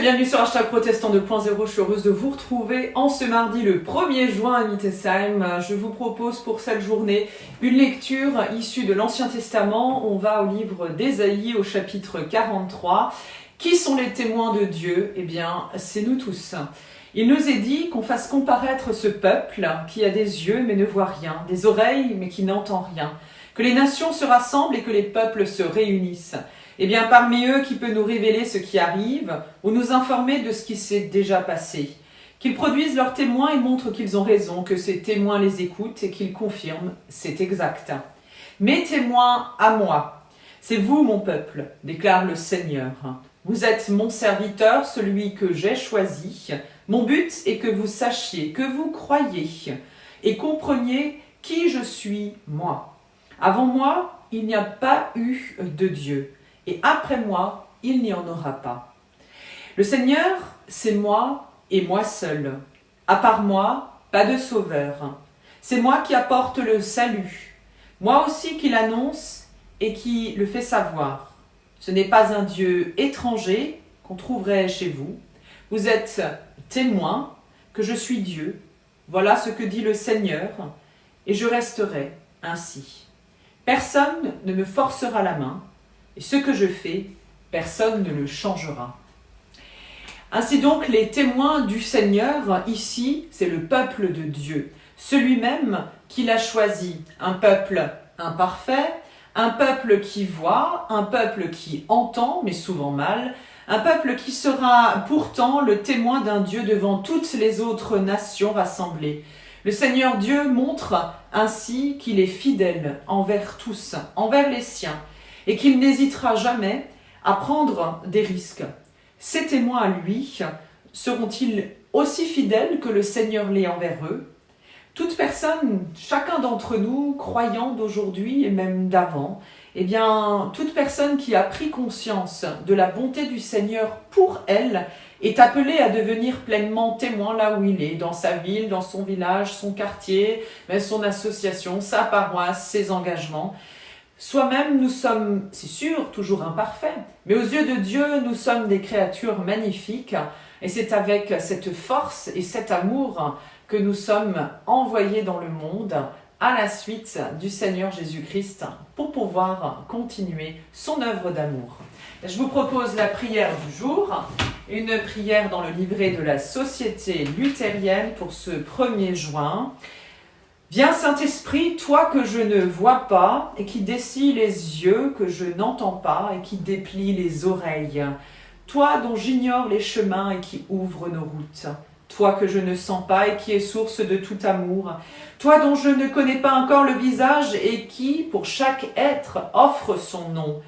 bienvenue sur Hashtag Protestant 2.0. Je suis heureuse de vous retrouver en ce mardi le 1er juin à Mittesheim. Je vous propose pour cette journée une lecture issue de l'Ancien Testament. On va au livre d'Ésaïe au chapitre 43. Qui sont les témoins de Dieu? Eh bien, c'est nous tous. Il nous est dit qu'on fasse comparaître ce peuple qui a des yeux mais ne voit rien, des oreilles mais qui n'entend rien, que les nations se rassemblent et que les peuples se réunissent. Eh bien, parmi eux, qui peut nous révéler ce qui arrive ou nous informer de ce qui s'est déjà passé? Qu'ils produisent leurs témoins et montrent qu'ils ont raison, que ces témoins les écoutent et qu'ils confirment, c'est exact. Mes témoins à moi, c'est vous, mon peuple, déclare le Seigneur. Vous êtes mon serviteur, celui que j'ai choisi. Mon but est que vous sachiez, que vous croyiez et compreniez qui je suis, moi. Avant moi, il n'y a pas eu de Dieu. Et après moi, il n'y en aura pas. Le Seigneur, c'est moi et moi seul. À part moi, pas de sauveur. C'est moi qui apporte le salut. Moi aussi qui l'annonce et qui le fait savoir. Ce n'est pas un Dieu étranger qu'on trouverait chez vous. Vous êtes témoins que je suis Dieu. Voilà ce que dit le Seigneur, et je resterai ainsi. Personne ne me forcera la main. Et ce que je fais, personne ne le changera. Ainsi donc, les témoins du Seigneur, ici, c'est le peuple de Dieu, celui-même qu'il a choisi, un peuple imparfait, un peuple qui voit, un peuple qui entend, mais souvent mal, un peuple qui sera pourtant le témoin d'un Dieu devant toutes les autres nations rassemblées. Le Seigneur Dieu montre ainsi qu'il est fidèle envers tous, envers les siens, et qu'il n'hésitera jamais à prendre des risques. Ces témoins à lui seront-ils aussi fidèles que le Seigneur l'est envers eux? Toute personne, chacun d'entre nous, croyant d'aujourd'hui et même d'avant, eh bien, toute personne qui a pris conscience de la bonté du Seigneur pour elle est appelée à devenir pleinement témoin là où il est, dans sa ville, dans son village, son quartier, même son association, sa paroisse, ses engagements. Soi-même, nous sommes, c'est sûr, toujours imparfaits, mais aux yeux de Dieu, nous sommes des créatures magnifiques, et c'est avec cette force et cet amour que nous sommes envoyés dans le monde à la suite du Seigneur Jésus-Christ pour pouvoir continuer son œuvre d'amour. Je vous propose la prière du jour, une prière dans le livret de la Société luthérienne pour ce 1er juin. Viens Saint-Esprit, toi que je ne vois pas et qui descends les yeux que je n'entends pas et qui déplie les oreilles. Toi dont j'ignore les chemins et qui ouvre nos routes. Toi que je ne sens pas et qui est source de tout amour. Toi dont je ne connais pas encore le visage et qui, pour chaque être, offre son nom.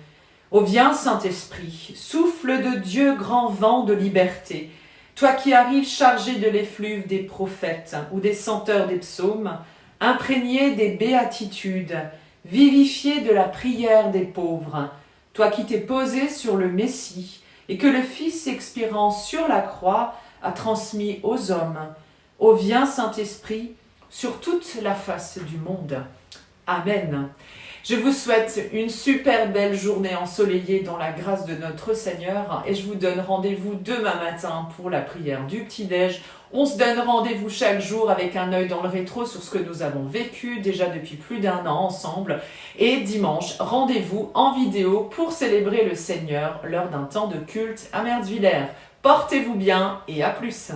Ô viens Saint-Esprit, souffle de Dieu, grand vent de liberté. Toi qui arrives chargé de l'effluve des prophètes ou des senteurs des psaumes, imprégné des béatitudes, vivifié de la prière des pauvres, toi qui t'es posé sur le Messie et que le Fils expirant sur la croix a transmis aux hommes. Ô viens Saint-Esprit sur toute la face du monde. Amen. Je vous souhaite une super belle journée ensoleillée dans la grâce de notre Seigneur et je vous donne rendez-vous demain matin pour la prière du petit-déj. On se donne rendez-vous chaque jour avec un œil dans le rétro sur ce que nous avons vécu déjà depuis plus d'1 an ensemble. Et dimanche, rendez-vous en vidéo pour célébrer le Seigneur lors d'un temps de culte à Mertzwiller. Portez-vous bien et à plus.